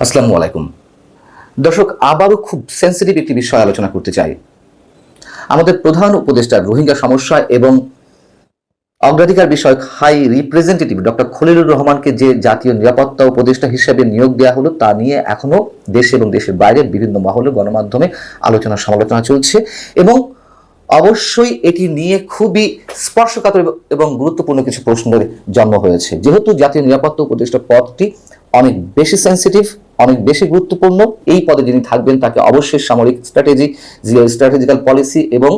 আসসালামু আলাইকুম দর্শক, আবারও খুব সেন্সিটিভ একটি বিষয় আলোচনা করতে চাই। আমাদের প্রধান উপদেষ্টা রোহিঙ্গা সমস্যা এবং অগ্রাধিকার বিষয়ক হাই রিপ্রেজেন্টেটিভ ডক্টর খলিলুর রহমানকে যে জাতীয় নিরাপত্তা উপদেষ্টা হিসেবে নিয়োগ দেওয়া হলো তা নিয়ে এখনো দেশে এবং দেশের বাইরে বিভিন্ন মহলে গণমাধ্যমে আলোচনা সমালোচনা চলছে এবং অবশ্যই এটি নিয়ে খুবই স্পর্শকাতর এবং গুরুত্বপূর্ণ কিছু প্রশ্নের জন্ম হয়েছে। যেহেতু জাতীয় নিরাপত্তা উপদেষ্টা পদটি অনেক বেশি সেন্সিটিভ, অনেক বেশি গুরুত্বপূর্ণ, এই পদে যিনি থাকবেন তাকে অবশ্যই সামরিক স্ট্র্যাটেজি, জিও স্ট্র্যাটেজিক্যাল পলিসি এবং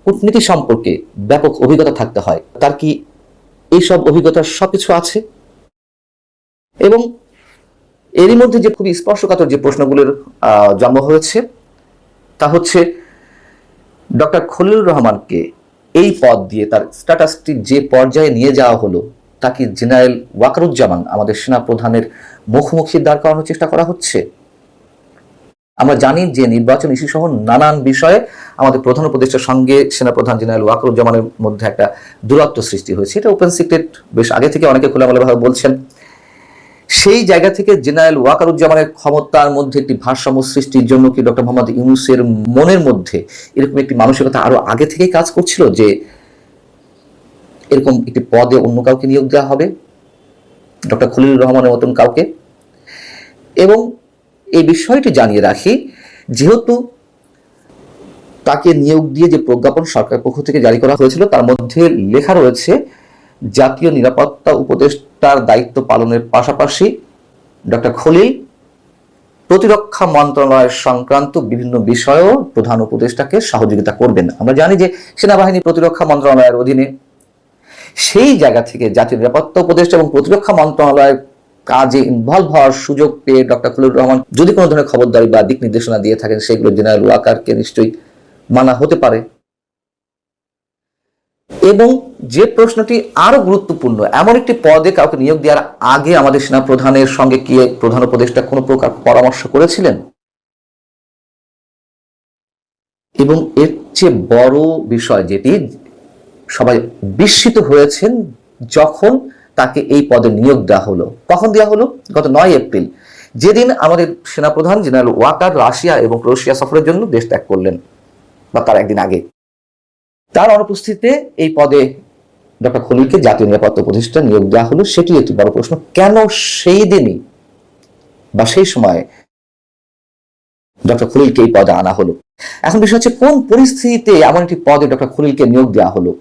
কূটনীতি সম্পর্কে ব্যাপক অভিজ্ঞতা থাকতে হয়। তার কি এইসব অভিজ্ঞতার সবকিছু আছে? এবং এরই মধ্যে যে খুবই স্পর্শকাতর যে প্রশ্নগুলোর জন্ম হয়েছে তা হচ্ছে ডক্টর খলিলুর রহমানকে এই পদ দিয়ে তার স্ট্যাটাসটি যে পর্যায়ে নিয়ে যাওয়া হলো তা কি জেনারেল ওয়াকারুজ্জামান আমাদের সেনা প্রধানের মুখোমুখি দাঁড় করানোর চেষ্টা করা হচ্ছে? আমরা জানি যে নির্বাচন ইস্যু সহ নানান বিষয়ে আমাদের প্রধান উপদেষ্টার সঙ্গে সেনাপ্রধান জেনারেল ওয়াকারুজ্জামানের মধ্যে একটা দূরত্ব সৃষ্টি হয়েছে। এটা ওপেন সিক্রেট, বেশ আগে থেকে অনেকে খোলামেলাভাবে বলছেন। সেই জায়গা থেকে জেনারেল ওয়াকারুজ্জামানের ক্ষমতার মধ্যে একটি ভারসাম্য সৃষ্টির জন্য কি ডক্টর মোহাম্মদ ইউনূসের মনের মধ্যে এরকম একটি মানসিকতা আরো আগে থেকেই কাজ করছিল যে এরকম একটি পদে অন্য কাউকে নিয়োগ দেওয়া হবে, ডক্টর খলিলুর রহমানের মতন কাউকে? এবং এই বিষয়টি জানিয়ে রাখি, যেহেতু তাকে নিয়োগ দিয়ে যে প্রজ্ঞাপন সরকার পক্ষ থেকে জারি করা হয়েছিল তার মধ্যে লেখা রয়েছে জাতীয় নিরাপত্তা উপদেষ্টার দায়িত্ব পালনের পাশাপাশি ডক্টর খলিল প্রতিরক্ষা মন্ত্রণালয়ের সংক্রান্ত বিভিন্ন বিষয়েও প্রধান উপদেষ্টাকে সহযোগিতা করবেন। আমরা জানি যে সেনাবাহিনী প্রতিরক্ষা মন্ত্রণালয়ের অধীনে। সেই জায়গা থেকে জাতীয় নিরাপত্তা উপদেষ্টা এবং প্রতিরক্ষা মন্ত্রণালয়ের কাজে ইনভলভ হওয়ার সুযোগ পেয়ে ডক্টর খলিলুর রহমান যদি কোনো ধরনের খবরদারি বা দিক নির্দেশনা দিয়ে থাকেন সেগুলো জেনারেল ওয়াকারকে নিশ্চয়ই মানা হতে পারে। এবং যে প্রশ্নটি আরো গুরুত্বপূর্ণ, এমন একটি পদে কাউকে নিয়োগ দেওয়ার আগে আমাদের সেনা প্রধানের সঙ্গে কি প্রধান উপদেষ্টা কোনো প্রকার পরামর্শ করেছিলেন? এবং এর চেয়ে বড় বিষয় যেটি সবাই বিস্মিত হয়েছেন যখন তাকে এই পদে নিয়োগ দেওয়া হলো। কখন দেওয়া হলো? গত 9 এপ্রিল, যেদিন আমাদের সেনাপ্রধান জেনারেল ওয়াকার রাশিয়া এবং ক্রোয়েশিয়া সফরের জন্য দেশ ত্যাগ করলেন, বা তার একদিন আগে। তার অনুপস্থিতিতে এই পদে ডক্টর খলিলকে জাতীয় নিরাপত্তা উপদেষ্টা নিয়োগ দেওয়া হলো। সেটি একটি বড় প্রশ্ন, কেন সেই দিনই বা সেই সময়ে ডক্টর খলিলকে এই পদে আনা হলো? এখন বিষয় হচ্ছে কোন পরিস্থিতিতে এমন একটি পদে ডক্টর খলিলকে নিয়োগ দেওয়া হলো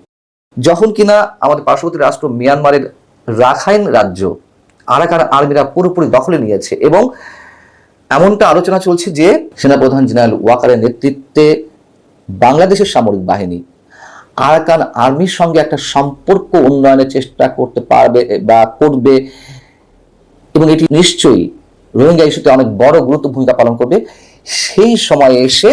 যখন কিনা আমাদের পার্শ্ববর্তী রাষ্ট্র মিয়ানমারের রাখাইন রাজ্য আরাকান আর্মিরা পুরোপুরি দখলে নিয়েছে এবং এমনটা আলোচনা চলছে যে সেনাপ্রধান জেনারেল ওয়াকারের নেতৃত্বে বাংলাদেশের সামরিক বাহিনী আরাকান আর্মির সঙ্গে একটা সম্পর্ক উন্নয়নের চেষ্টা করতে পারবে বা করবে এবং এটি নিশ্চয়ই রোহিঙ্গা ইস্যুতে অনেক বড় গুরুত্ব ভূমিকা পালন করবে। সেই সময়ে এসে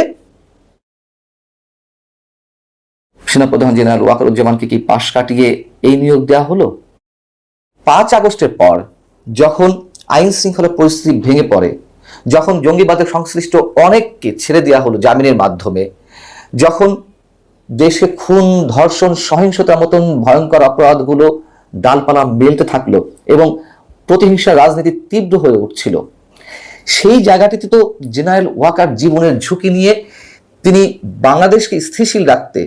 সেনাপ্রধান জেনারেল ওয়াকারুজ্জামানকে কি পাশ কাটিয়ে এই নিয়োগ দেওয়া হলো? 5 আগস্টের পর যখন আইন শৃঙ্খলা পরিস্থিতি ভেঙে পড়ে, যখন জঙ্গিবাদে সংশ্লিষ্ট অনেককে ছেড়ে দেওয়া হলো জামিনের মাধ্যমে, যখন দেশে খুন, ধর্ষণ, সহিংসতার মতন ভয়ঙ্কর অপরাধগুলো ডালপালা মেলতে থাকলো এবং প্রতিহিংসার রাজনীতি তীব্র হয়ে উঠছিল, সেই জায়গাটিতে তো জেনারেল ওয়াকার জীবনের ঝুঁকি নিয়ে তিনি বাংলাদেশকে স্থিতিশীল রাখতে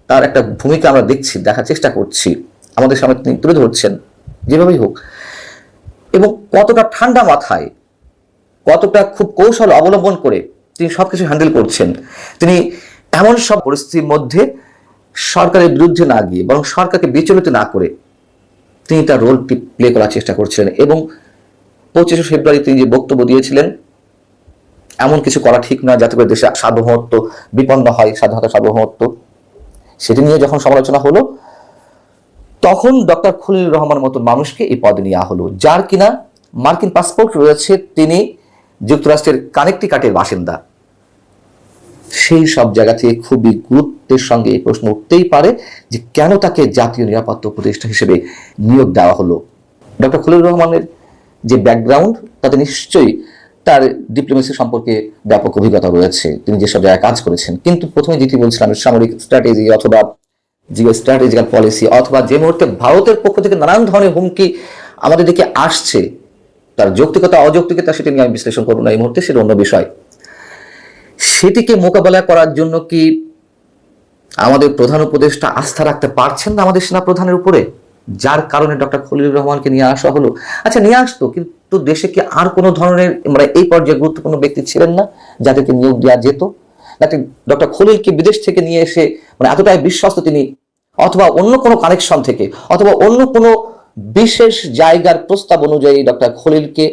তার একটা ভূমিকা আমরা দেখছি, দেখার চেষ্টা করছি, আমাদের সামনে তিনি তুলে ধরছেন যেভাবেই হোক। এবং কতটা ঠান্ডা মাথায়, কতটা খুব কৌশল অবলম্বন করে তিনি সবকিছু হ্যান্ডেল করছেন। তিনি এমন সব পরিস্থিতির মধ্যে সরকারের বিরুদ্ধে না গিয়ে বরং সরকারকে বিচলিত না করে তিনি তার রোলটি প্লে করার চেষ্টা করছিলেন। এবং 25 ফেব্রুয়ারি তিনি যে বক্তব্য দিয়েছিলেন, এমন কিছু করা ঠিক না যাতে করে দেশে সার্বভৌমত্ব বিপন্ন হয়, স্বাধীনতা সার্বভৌমত্ব, সেটি নিয়ে যখন সমালোচনা হলো তখন ডক্টর খলিলুর রহমানের মতো মানুষকে এই পদে নেওয়া হলো, যার কিনা মার্কিন পাসপোর্ট রয়েছে, তিনি যুক্তরাষ্ট্রের কানেকটিকাটের বাসিন্দা। সেই সব জায়গা থেকে খুবই গুরুত্বের সঙ্গে এই প্রশ্ন উঠতেই পারে যে কেন তাকে জাতীয় নিরাপত্তা উপদেষ্টা হিসেবে নিয়োগ দেওয়া হলো। ডক্টর খলিলুর রহমানের যে ব্যাকগ্রাউন্ড তাতে নিশ্চয়ই তার ডিপ্লোমেসি সম্পর্কে ব্যাপক অভিজ্ঞতা রয়েছে, তিনি যেসব জায়গায় কাজ করেছেন। কিন্তু প্রথমে যেটি বলছিলাম, সামরিক স্ট্র্যাটেজি অথবা জিও স্ট্র্যাটেজিক্যাল পলিসি অথবা যে মুহূর্তে ভারতের পক্ষ থেকে নানান ধরনের হুমকি আমাদের দিকে আসছে, তার যৌক্তিকতা অযৌক্তিকতা সেটি নিয়ে আমি বিশ্লেষণ করবো না এই মুহূর্তে, সেটা অন্য বিষয়। সেটিকে মোকাবেলা করার জন্য কি আমাদের প্রধান উপদেষ্টা আস্থা রাখতে পারছেন না আমাদের সেনা প্রধানের উপরে, যার কারণে ডক্টর খলিলুর রহমানকে নিয়ে আসা হলো? আচ্ছা, নিয়ে আসতো, কিন্তু দেশে কি আর কোনো ধরনের এই পর্যায়ে গুরুত্বপূর্ণ ব্যক্তি ছিলেন না যাদেরকে নিয়োগ দেওয়া যেত? নাকি ডক্টর খলিলকে বিদেশ থেকে নিয়ে এসে এতটাই বিশ্বস্ত তিনি, অথবা অন্য কোনো কানেকশন থেকে, অথবা অন্য কোনো বিশেষ জায়গার প্রস্তাব অনুযায়ী ডক্টর খলিলকে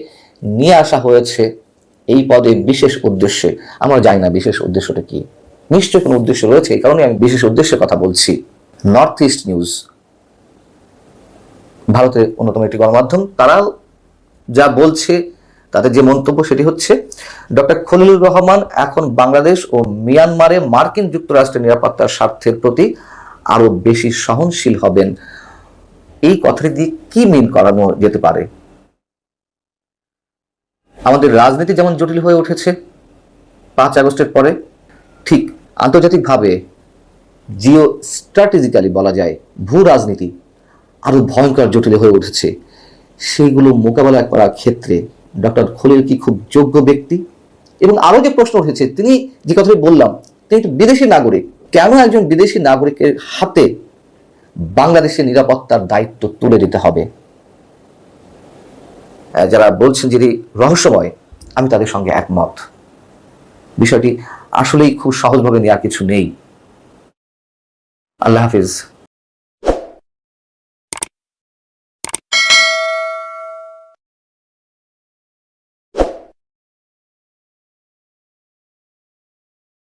নিয়ে আসা হয়েছে এই পদে বিশেষ উদ্দেশ্যে? আমরা জানি না বিশেষ উদ্দেশ্যটা কি, নিশ্চয় কোনো উদ্দেশ্য রয়েছে, এই কারণে আমি বিশেষ উদ্দেশ্যের কথা বলছি। নর্থ ইস্ট নিউজ, ভারতের অন্যতম একটি গণমাধ্যম, তারাও যা বলছে, তাদের যে মন্তব্য সেটি হচ্ছে ডক্টর খলিলুর রহমান এখন বাংলাদেশ ও মিয়ানমারে মার্কিন যুক্তরাষ্ট্রের নিরাপত্তার স্বার্থের প্রতি আরো বেশি সহনশীল হবেন। এই কথাটি দিয়ে কি মিন করানো যেতে পারে? আমাদের রাজনীতি যেমন জটিল হয়ে উঠেছে 5 আগস্টের পরে, ঠিক আন্তর্জাতিকভাবে জিও স্ট্র্যাটেজিক্যালি বলা যায় ভূ রাজনীতি আরো ভয়ঙ্কর জটিল হয়ে উঠেছে। সেইগুলো মোকাবেলা করার ক্ষেত্রে ডক্টর খলিল কি খুব যোগ্য ব্যক্তি? এবং আরো যে প্রশ্ন উঠেছে, তিনি যে কথাটি বললাম, তিনি তো বিদেশি নাগরিক, কেন একজন বিদেশি নাগরিকের হাতে বাংলাদেশের নিরাপত্তার দায়িত্ব তুলে দিতে হবে? যারা বলছেন যেটি রহস্যময়, আমি তাদের সঙ্গে একমত। বিষয়টি আসলেই খুব সহজভাবে নেওয়ার কিছু নেই। আল্লাহ হাফিজ।